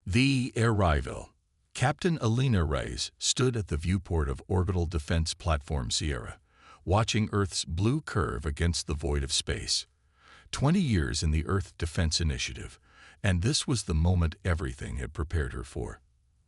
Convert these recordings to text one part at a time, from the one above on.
The arrival. Captain Alina Reyes stood at the viewport of Orbital Defense Platform Sierra, watching Earth's blue curve against the void of space. 20 years in the Earth Defense Initiative, and this was the moment everything had prepared her for.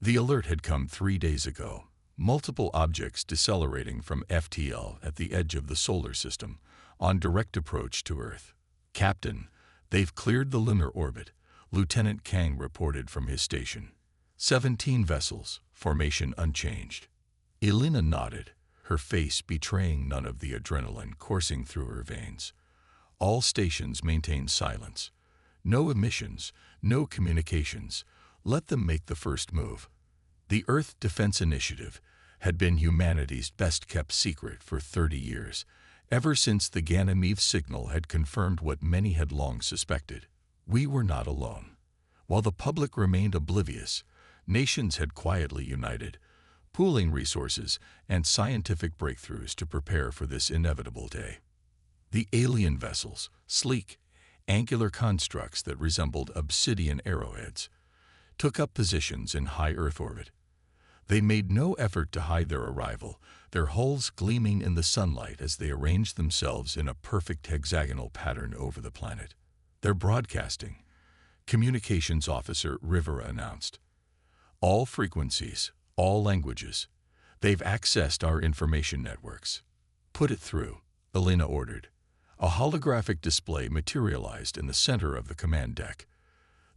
The alert had come 3 days ago. Multiple objects decelerating from FTL at the edge of the solar system, on direct approach to Earth. Captain, they've cleared the lunar orbit, Lieutenant Kang reported from his station. 17 vessels, formation unchanged. Elena nodded, her face betraying none of the adrenaline coursing through her veins. All stations maintain silence. No emissions, no communications. Let them make the first move. The Earth Defense Initiative had been humanity's best-kept secret for 30 years, ever since the Ganymede signal had confirmed what many had long suspected. We were not alone. While the public remained oblivious, nations had quietly united, pooling resources and scientific breakthroughs to prepare for this inevitable day. The alien vessels, sleek, angular constructs that resembled obsidian arrowheads, took up positions in high Earth orbit. They made no effort to hide their arrival, their hulls gleaming in the sunlight as they arranged themselves in a perfect hexagonal pattern over the planet. They're broadcasting, Communications Officer Rivera announced. All frequencies, all languages. They've accessed our information networks. Put it through, Elena ordered. A holographic display materialized in the center of the command deck.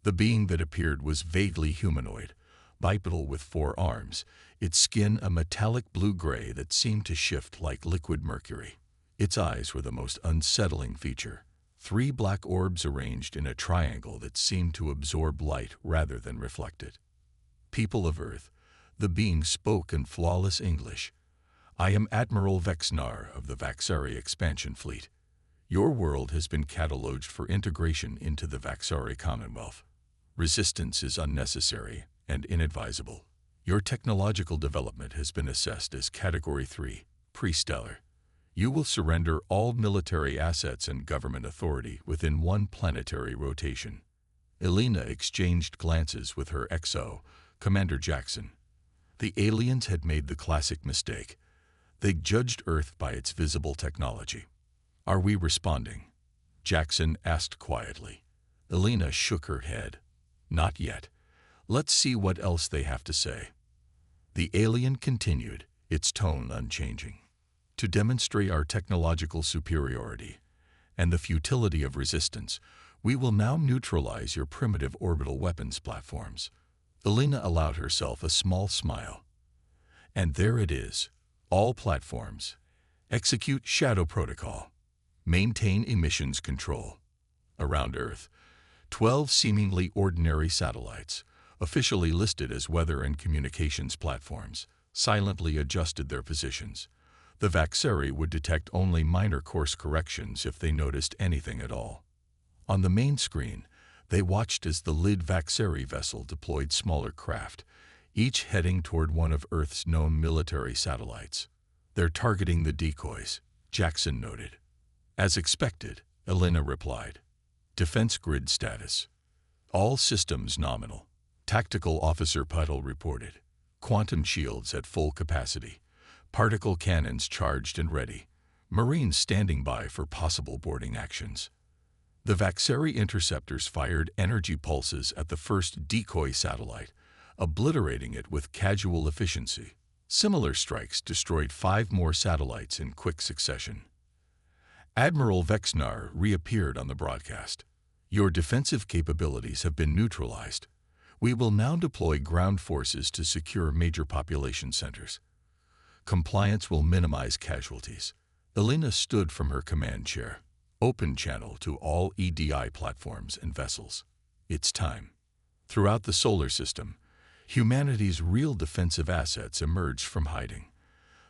The being that appeared was vaguely humanoid, bipedal with 4 arms, its skin a metallic blue-gray that seemed to shift like liquid mercury. Its eyes were the most unsettling feature. 3 black orbs arranged in a triangle that seemed to absorb light rather than reflect it. People of Earth, the being spoke in flawless English. I am Admiral Vexnar of the Vaxari Expansion Fleet. Your world has been cataloged for integration into the Vaxari Commonwealth. Resistance is unnecessary and inadvisable. Your technological development has been assessed as Category 3, pre-stellar. You will surrender all military assets and government authority within 1 planetary rotation. Elena exchanged glances with her XO, Commander Jackson. The aliens had made the classic mistake. They judged Earth by its visible technology. Are we responding? Jackson asked quietly. Elena shook her head. Not yet. Let's see what else they have to say. The alien continued, its tone unchanging. To demonstrate our technological superiority and the futility of resistance, we will now neutralize your primitive orbital weapons platforms. Elena allowed herself a small smile. And there it is. All platforms. Execute Shadow Protocol. Maintain emissions control. Around Earth, 12 seemingly ordinary satellites, officially listed as weather and communications platforms, silently adjusted their positions. The Vaxari would detect only minor course corrections if they noticed anything at all. On the main screen, they watched as the Lid Vaxari vessel deployed smaller craft, each heading toward one of Earth's known military satellites. They're targeting the decoys, Jackson noted. As expected, Elena replied. Defense grid status. All systems nominal. Tactical Officer Puddle reported. Quantum shields at full capacity. Particle cannons charged and ready. Marines standing by for possible boarding actions. The Vaxari interceptors fired energy pulses at the first decoy satellite, obliterating it with casual efficiency. Similar strikes destroyed 5 more satellites in quick succession. Admiral Vexnar reappeared on the broadcast. Your defensive capabilities have been neutralized. We will now deploy ground forces to secure major population centers. Compliance will minimize casualties. Elena stood from her command chair. Open channel to all EDI platforms and vessels. It's time. Throughout the solar system, humanity's real defensive assets emerged from hiding.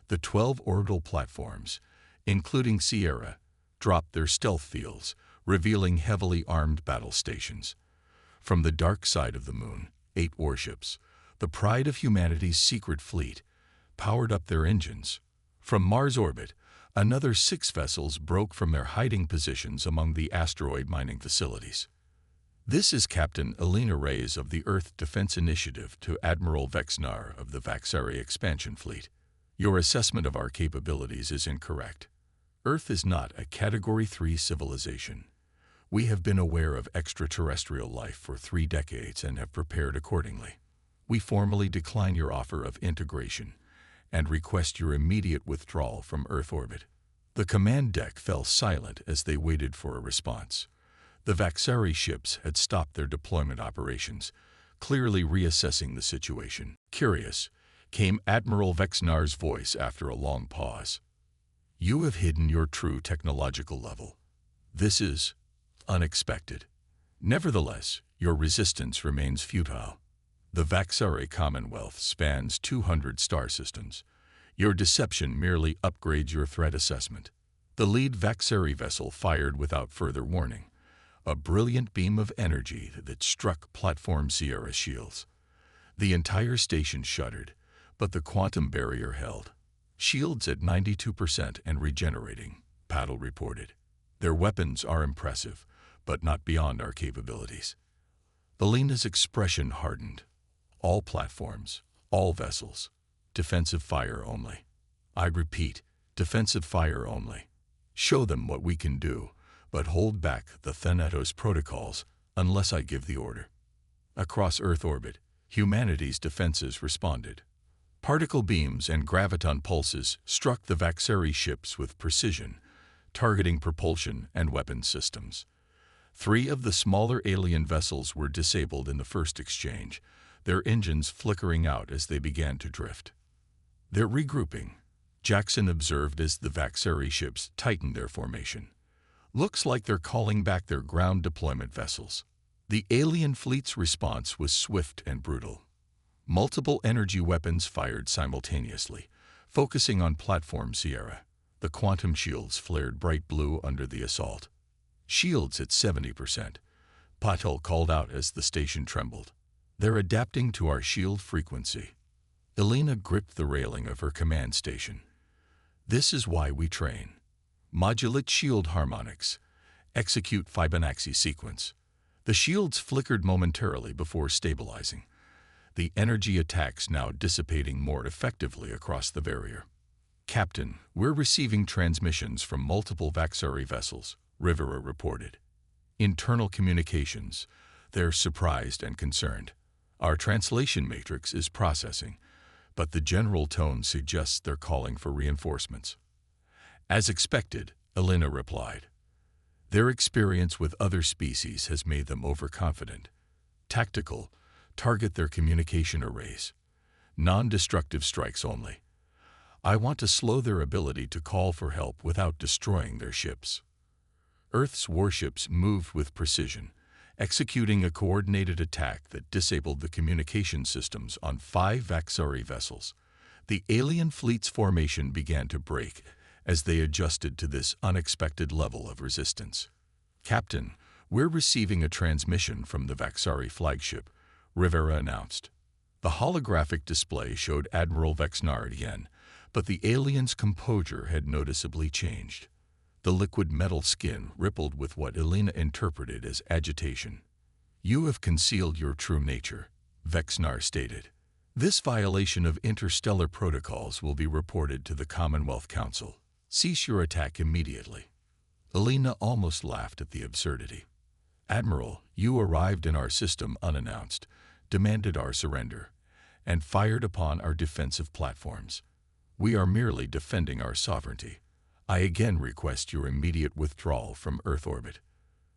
The 12 orbital platforms, including Sierra, dropped their stealth fields, revealing heavily armed battle stations. From the dark side of the moon, 8 warships, the pride of humanity's secret fleet, powered up their engines. From Mars orbit, another 6 vessels broke from their hiding positions among the asteroid mining facilities. This is Captain Alina Reyes of the Earth Defense Initiative to Admiral Vexnar of the Vaxari Expansion Fleet. Your assessment of our capabilities is incorrect. Earth is not a Category 3 civilization. We have been aware of extraterrestrial life for 3 decades and have prepared accordingly. We formally decline your offer of integration and request your immediate withdrawal from Earth orbit. The command deck fell silent as they waited for a response. The Vaxari ships had stopped their deployment operations, clearly reassessing the situation. Curious, came Admiral Vexnar's voice after a long pause. You have hidden your true technological level. This is unexpected. Nevertheless, your resistance remains futile. The Vaxari Commonwealth spans 200 star systems. Your deception merely upgrades your threat assessment. The lead Vaxari vessel fired without further warning, a brilliant beam of energy that struck Platform Sierra shields. The entire station shuddered, but the quantum barrier held. Shields at 92% and regenerating, Paddle reported. Their weapons are impressive, but not beyond our capabilities. Alina's expression hardened. All platforms, all vessels, defensive fire only. I repeat, defensive fire only. Show them what we can do, but hold back the Thanatos protocols unless I give the order. Across Earth orbit, humanity's defenses responded. Particle beams and graviton pulses struck the Vaxari ships with precision, targeting propulsion and weapons systems. 3 of the smaller alien vessels were disabled in the first exchange, their engines flickering out as they began to drift. They're regrouping, Jackson observed as the Vaxari ships tightened their formation. Looks like they're calling back their ground deployment vessels. The alien fleet's response was swift and brutal. Multiple energy weapons fired simultaneously, focusing on Platform Sierra. The quantum shields flared bright blue under the assault. Shields at 70%. Patel called out as the station trembled. They're adapting to our shield frequency. Alina gripped the railing of her command station. This is why we train. Modulate shield harmonics. Execute Fibonacci sequence. The shields flickered momentarily before stabilizing, the energy attacks now dissipating more effectively across the barrier. Captain, we're receiving transmissions from multiple Vaxari vessels, Rivera reported. Internal communications. They're surprised and concerned. Our translation matrix is processing, but the general tone suggests they're calling for reinforcements. As expected, Alina replied. Their experience with other species has made them overconfident. Tactical, target their communication arrays. Non-destructive strikes only. I want to slow their ability to call for help without destroying their ships. Earth's warships moved with precision, executing a coordinated attack that disabled the communication systems on 5 Vaxari vessels. The alien fleet's formation began to break as they adjusted to this unexpected level of resistance. Captain, we're receiving a transmission from the Vaxari flagship, Rivera announced. The holographic display showed Admiral Vexnar again, but the alien's composure had noticeably changed. The liquid metal skin rippled with what Alina interpreted as agitation. You have concealed your true nature, Vexnar stated. This violation of interstellar protocols will be reported to the Commonwealth Council. Cease your attack immediately. Alina almost laughed at the absurdity. Admiral, you arrived in our system unannounced, demanded our surrender, and fired upon our defensive platforms. We are merely defending our sovereignty. I again request your immediate withdrawal from Earth orbit.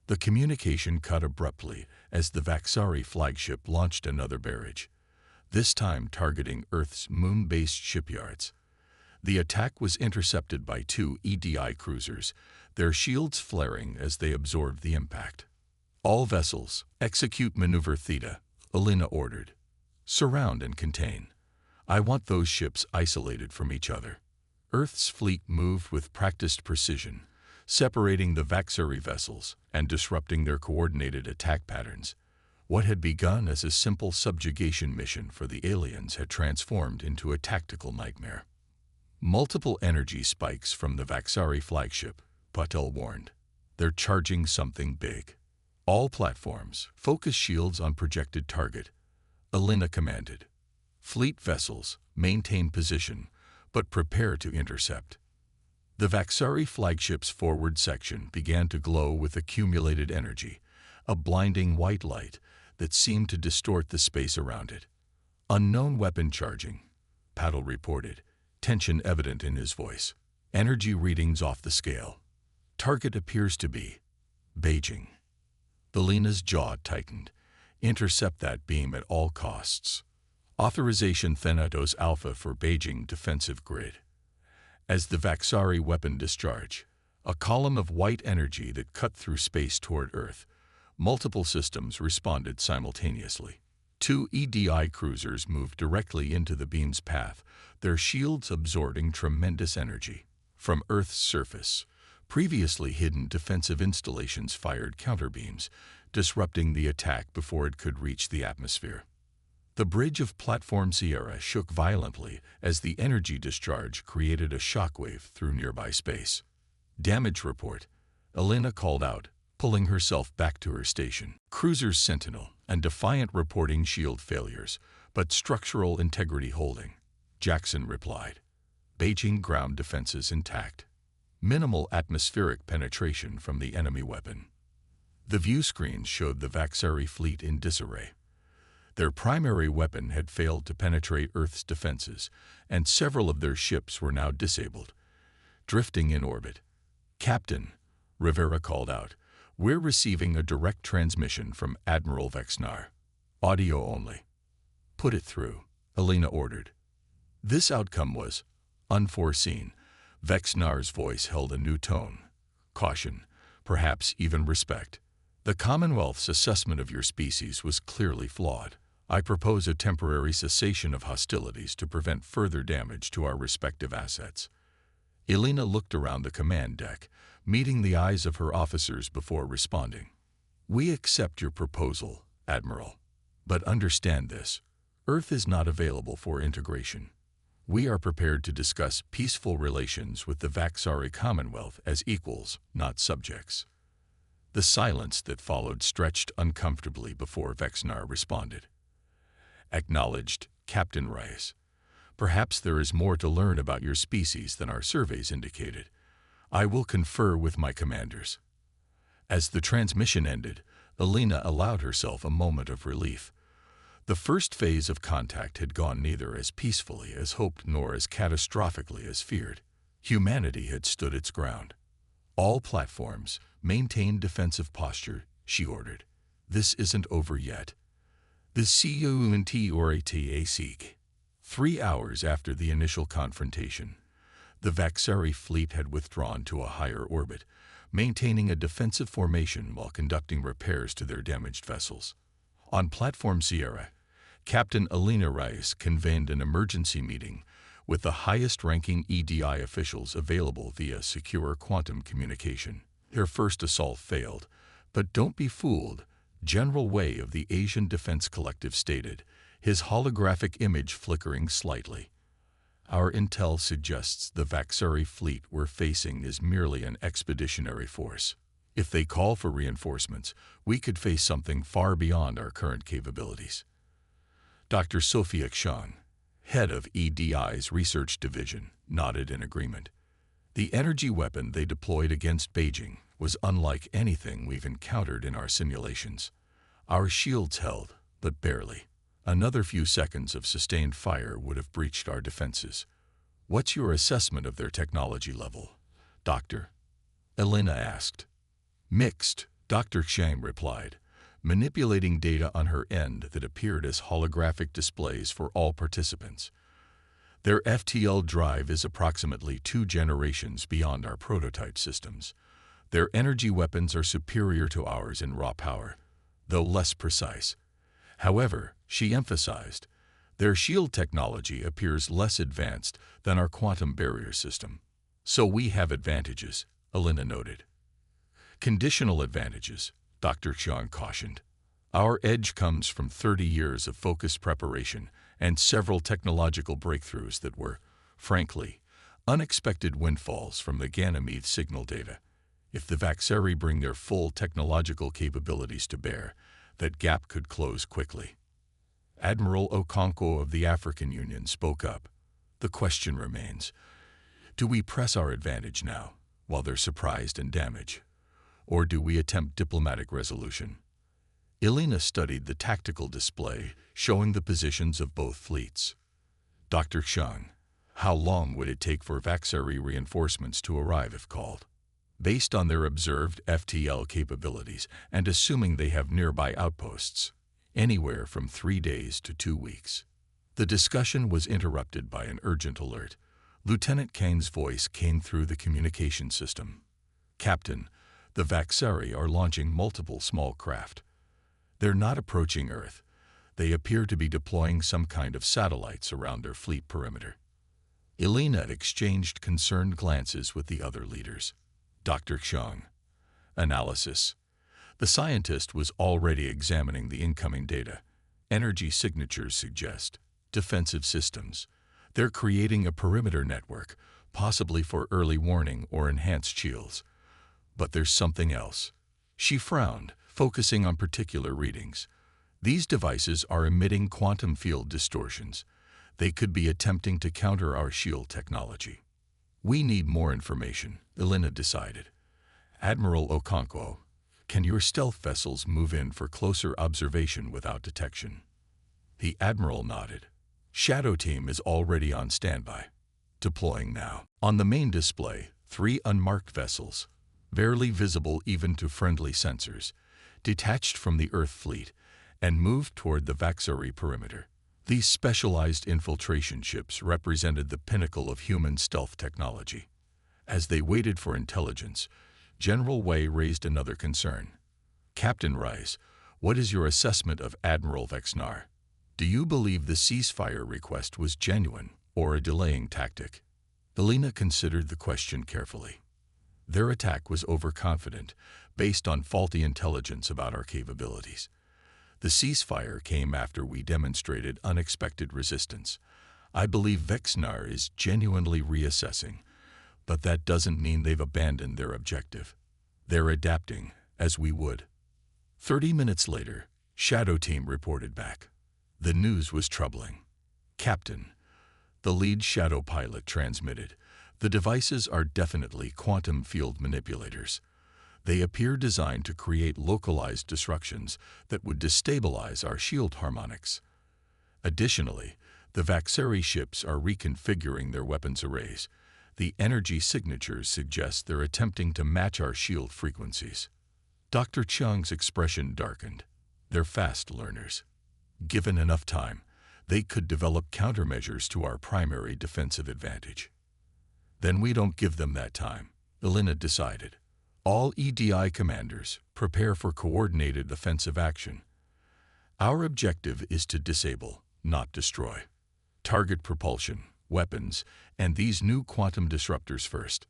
The communication cut abruptly as the Vaxari flagship launched another barrage, this time targeting Earth's moon-based shipyards. The attack was intercepted by 2 EDI cruisers, their shields flaring as they absorbed the impact. All vessels, execute maneuver Theta, Alina ordered. Surround and contain. I want those ships isolated from each other. Earth's fleet moved with practiced precision, separating the Vaxari vessels and disrupting their coordinated attack patterns. What had begun as a simple subjugation mission for the aliens had transformed into a tactical nightmare. Multiple energy spikes from the Vaxari flagship, Patel warned. They're charging something big. All platforms, focus shields on projected target. Alina commanded. Fleet vessels, maintain position, but prepare to intercept. The Vaxari flagship's forward section began to glow with accumulated energy, a blinding white light that seemed to distort the space around it. Unknown weapon charging, Paddle reported, tension evident in his voice. Energy readings off the scale. Target appears to be Beijing. Alina's jaw tightened. Intercept that beam at all costs. Authorization Thanatos Alpha for Beijing defensive grid. As the Vaxari weapon discharged, a column of white energy that cut through space toward Earth, multiple systems responded simultaneously. 2 EDI cruisers moved directly into the beam's path, their shields absorbing tremendous energy. From Earth's surface, previously hidden defensive installations fired counterbeams, disrupting the attack before it could reach the atmosphere. The bridge of Platform Sierra shook violently as the energy discharge created a shockwave through nearby space. Damage report, Alina called out, pulling herself back to her station. Cruiser's Sentinel and Defiant reporting shield failures, but structural integrity holding. Jackson replied. Beijing ground defenses intact. Minimal atmospheric penetration from the enemy weapon. The view screens showed the Vaxari fleet in disarray. Their primary weapon had failed to penetrate Earth's defenses, and several of their ships were now disabled, drifting in orbit. Captain, Rivera called out, we're receiving a direct transmission from Admiral Vexnar. Audio only. Put it through, Alina ordered. This outcome was unforeseen. Vexnar's voice held a new tone. Caution, perhaps even respect. The Commonwealth's assessment of your species was clearly flawed. I propose a temporary cessation of hostilities to prevent further damage to our respective assets. Alina looked around the command deck, meeting the eyes of her officers before responding. We accept your proposal, Admiral. But understand this. Earth is not available for integration. We are prepared to discuss peaceful relations with the Vaxari Commonwealth as equals, not subjects. The silence that followed stretched uncomfortably before Vexnar responded. Acknowledged, Captain Rice. Perhaps there is more to learn about your species than our surveys indicated. I will confer with my commanders. As the transmission ended, Alina allowed herself a moment of relief. The first phase of contact had gone neither as peacefully as hoped nor as catastrophically as feared. Humanity had stood its ground. All platforms, maintain defensive posture, she ordered. This isn't over yet. The CUNT-ORATAC. 3 hours after the initial confrontation, the Vaxari fleet had withdrawn to a higher orbit, maintaining a defensive formation while conducting repairs to their damaged vessels. On Platform Sierra, Captain Alina Rice convened an emergency meeting with the highest-ranking EDI officials available via secure quantum communication. Their first assault failed, but don't be fooled, General Wei of the Asian Defense Collective stated, his holographic image flickering slightly. Our intel suggests the Vaxari fleet we're facing is merely an expeditionary force. If they call for reinforcements, we could face something far beyond our current capabilities. Dr. Sophia Kshan, head of EDI's research division, nodded in agreement. The energy weapon they deployed against Beijing was unlike anything we've encountered in our simulations. Our shields held, but barely. Another few seconds of sustained fire would have breached our defenses. What's your assessment of their technology level, Doctor? Alina asked. Mixed, Dr. Kshan replied, manipulating data on her end that appeared as holographic displays for all participants. Their FTL drive is approximately 2 generations beyond our prototype systems. Their energy weapons are superior to ours in raw power, though less precise. However, she emphasized, their shield technology appears less advanced than our quantum barrier system. So we have advantages, Alina noted. Conditional advantages, Dr. Kshan cautioned. Our edge comes from 30 years of focused preparation and several technological breakthroughs that were, frankly, unexpected windfalls from the Ganymede signal data. If the Vaxeri bring their full technological capabilities to bear, that gap could close quickly. Admiral Okonkwo of the African Union spoke up. The question remains, do we press our advantage now, while they're surprised and damaged? Or do we attempt diplomatic resolution? Elena studied the tactical display, showing the positions of both fleets. Dr. Chung, how long would it take for Vaxeri reinforcements to arrive if called? Based on their observed FTL capabilities and assuming they have nearby outposts, anywhere from 3 days to 2 weeks. The discussion was interrupted by an urgent alert. Lieutenant Kang's voice came through the communication system. Captain, the Vaxeri are launching multiple small craft. They're not approaching Earth. They appear to be deploying some kind of satellites around their fleet perimeter. Elena exchanged concerned glances with the other leaders. Dr. Chung. Analysis. The scientist was already examining the incoming data. Energy signatures suggest defensive systems. They're creating a perimeter network, possibly for early warning or enhanced shields. But there's something else. She frowned, focusing on particular readings. These devices are emitting quantum field distortions. They could be attempting to counter our shield technology. We need more information, Elena decided. Admiral Okonkwo, can your stealth vessels move in for closer observation without detection? The Admiral nodded. Shadow Team is already on standby. Deploying now. On the main display, 3 unmarked vessels, barely visible even to friendly sensors, detached from the Earth fleet and moved toward the Vaxeri perimeter. These specialized infiltration ships represented the pinnacle of human stealth technology. As they waited for intelligence, General Wei raised another concern. Captain Rice, what is your assessment of Admiral Vexnar? Do you believe the ceasefire request was genuine or a delaying tactic? Elena considered the question carefully. Their attack was overconfident, based on faulty intelligence about our capabilities. The ceasefire came after we demonstrated unexpected resistance. I believe Vexnar is genuinely reassessing, but that doesn't mean they've abandoned their objective. They're adapting, as we would. 30 minutes later, Shadow Team reported back. The news was troubling. Captain, the lead Shadow pilot transmitted, the devices are definitely quantum field manipulators. They appear designed to create localized disruptions that would destabilize our shield harmonics. Additionally, the Vaxeri ships are reconfiguring their weapons arrays. The energy signatures suggest they're attempting to match our shield frequencies. Dr. Chung's expression darkened. They're fast learners. Given enough time, they could develop countermeasures to our primary defensive advantage. Then we don't give them that time, Elena decided. All EDI commanders, prepare for coordinated offensive action. Our objective is to disable, not destroy. Target propulsion, weapons, and these new quantum disruptors first.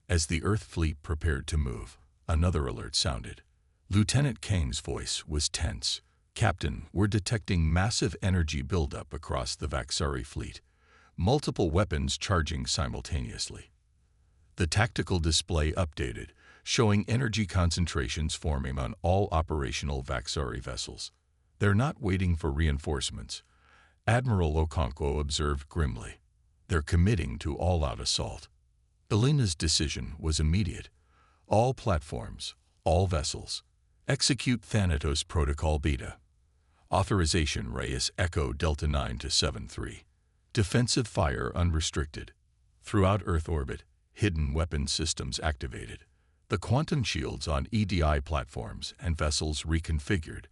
As the Earth fleet prepared to move, another alert sounded. Lieutenant Kang's voice was tense. Captain, we're detecting massive energy buildup across the Vaxeri fleet. Multiple weapons charging simultaneously. The tactical display updated, showing energy concentrations forming on all operational Vaxeri vessels. They're not waiting for reinforcements. Admiral Okonkwo observed grimly. They're committing to all-out assault. Elena's decision was immediate. All platforms, all vessels. Execute Thanatos Protocol Beta. Authorization Reyes Echo Delta 9 to 73. Defensive fire unrestricted. Throughout Earth orbit, hidden weapon systems activated. The quantum shields on EDI platforms and vessels reconfigured,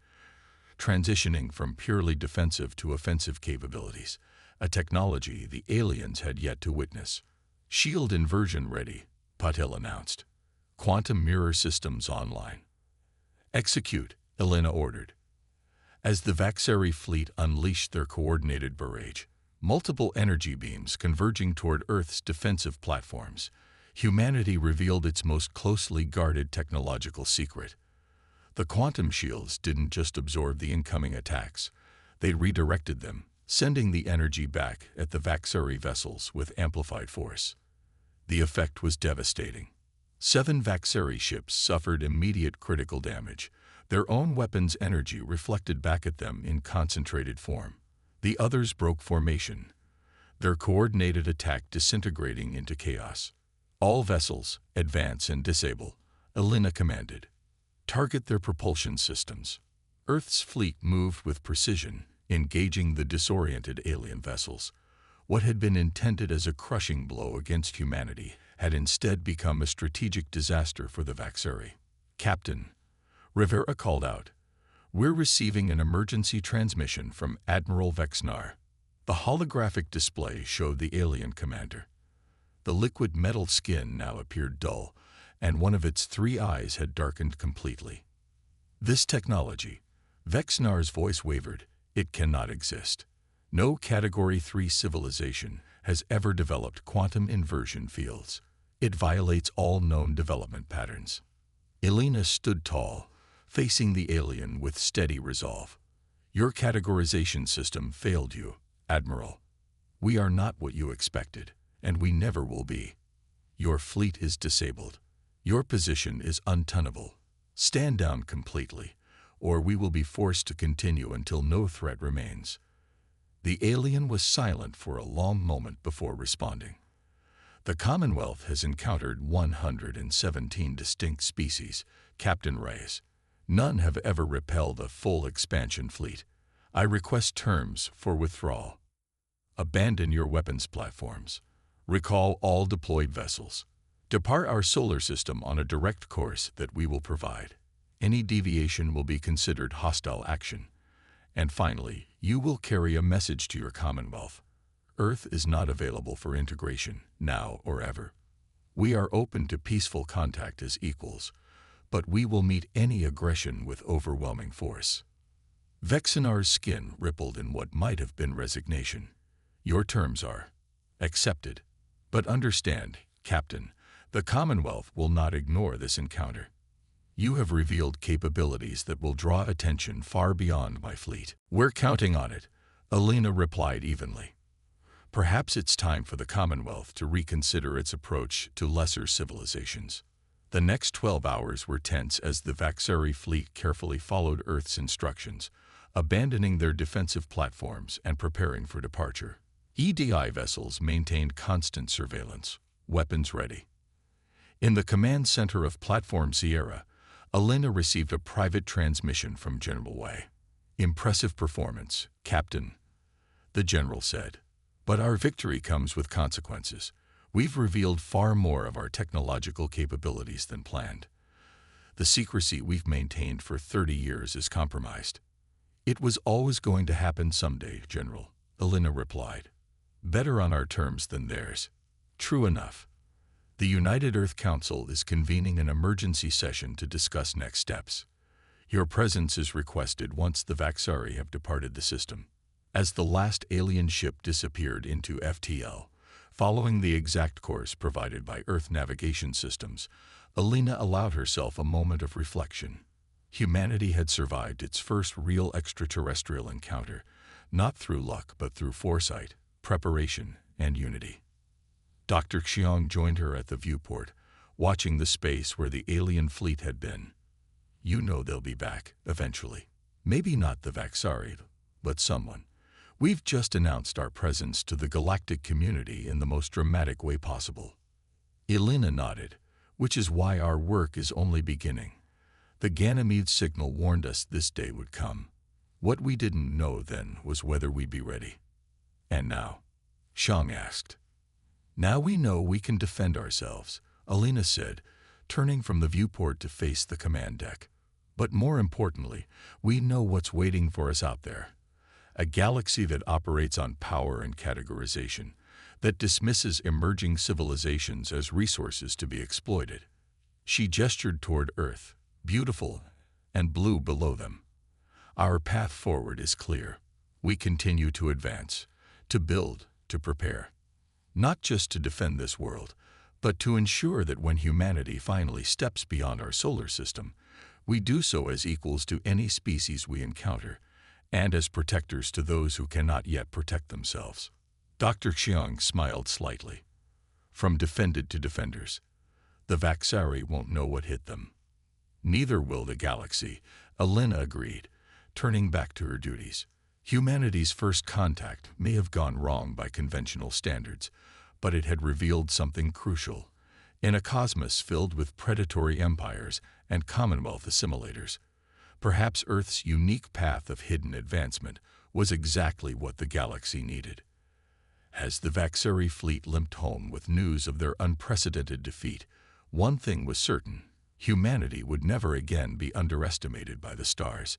transitioning from purely defensive to offensive capabilities, a technology the aliens had yet to witness. Shield inversion ready, Patel announced. Quantum mirror systems online. Execute, Elena ordered. As the Vaxeri fleet unleashed their coordinated barrage, multiple energy beams converging toward Earth's defensive platforms, humanity revealed its most closely guarded technological secret. The quantum shields didn't just absorb the incoming attacks, they redirected them, sending the energy back at the Vaxeri vessels with amplified force. The effect was devastating. 7 Vaxeri ships suffered immediate critical damage, their own weapons' energy reflected back at them in concentrated form. The others broke formation, their coordinated attack disintegrating into chaos. All vessels, advance and disable, Elena commanded. Target their propulsion systems. Earth's fleet moved with precision, engaging the disoriented alien vessels. What had been intended as a crushing blow against humanity had instead become a strategic disaster for the Vaxeri. "Captain," Rivera called out, "we're receiving an emergency transmission from Admiral Vexnar." The holographic display showed the alien commander. The liquid metal skin now appeared dull, and one of its 3 eyes had darkened completely. "This technology," Vexnar's voice wavered, "it cannot exist. No Category 3 civilization has ever developed quantum inversion fields. It violates all known development patterns." Elena stood tall, facing the alien with steady resolve. "Your categorization system failed you, Admiral. We are not what you expected, and we never will be. Your fleet is disabled. Your position is untenable. Stand down completely, or we will be forced to continue until no threat remains." The alien was silent for a long moment before responding. "The Commonwealth has encountered 117 distinct species, Captain Reyes. None have ever repelled a full expansion fleet. I request terms for withdrawal. Abandon your weapons platforms. Recall all deployed vessels. Depart our solar system on a direct course that we will provide. Any deviation will be considered hostile action. And finally, you will carry a message to your Commonwealth. Earth is not available for integration, now or ever. We are open to peaceful contact as equals, but we will meet any aggression with overwhelming force." Vexinar's skin rippled in what might have been resignation. "Your terms are accepted. But understand, Captain, the Commonwealth will not ignore this encounter. You have revealed capabilities that will draw attention far beyond my fleet." "We're counting on it," Elena replied evenly. "Perhaps it's time for the Commonwealth to reconsider its approach to lesser civilizations." The next 12 hours were tense as the Vaxeri fleet carefully followed Earth's instructions, abandoning their defensive platforms and preparing for departure. EDI vessels maintained constant surveillance, weapons ready. In the command center of Platform Sierra, Elena received a private transmission from General Wei. "Impressive performance, Captain," the general said. "But our victory comes with consequences. We've revealed far more of our technological capabilities than planned. The secrecy we've maintained for 30 years is compromised." "It was always going to happen someday, General," Elena replied. "Better on our terms than theirs." "True enough. The United Earth Council is convening an emergency session to discuss next steps. Your presence is requested once the Vaxari have departed the system." As the last alien ship disappeared into FTL, following the exact course provided by Earth navigation systems, Elena allowed herself a moment of reflection. Humanity had survived its first real extraterrestrial encounter, not through luck but through foresight, preparation, and unity. Dr. Xiong joined her at the viewport, watching the space where the alien fleet had been. "You know they'll be back, eventually. Maybe not the Vaxari, but someone. We've just announced our presence to the galactic community in the most dramatic way possible." Elena nodded, "which is why our work is only beginning. The Ganymede signal warned us this day would come. What we didn't know then was whether we'd be ready." "And now?" Xiong asked. "Now we know we can defend ourselves," Elena said, turning from the viewport to face the command deck. "But more importantly, we know what's waiting for us out there. A galaxy that operates on power and categorization, that dismisses emerging civilizations as resources to be exploited." She gestured toward Earth, beautiful and blue below them. "Our path forward is clear. We continue to advance, to build, to prepare. Not just to defend this world, but to ensure that when humanity finally steps beyond our solar system, we do so as equals to any species we encounter, and as protectors to those who cannot yet protect themselves." Dr. Xiong smiled slightly. "From defended to defenders. The Vaxari won't know what hit them. Neither will the galaxy, Alina agreed, turning back to her duties. Humanity's first contact may have gone wrong by conventional standards, but it had revealed something crucial. In a cosmos filled with predatory empires and Commonwealth assimilators, perhaps Earth's unique path of hidden advancement was exactly what the galaxy needed. As the Vaxari fleet limped home with news of their unprecedented defeat, one thing was certain: humanity would never again be underestimated by the stars.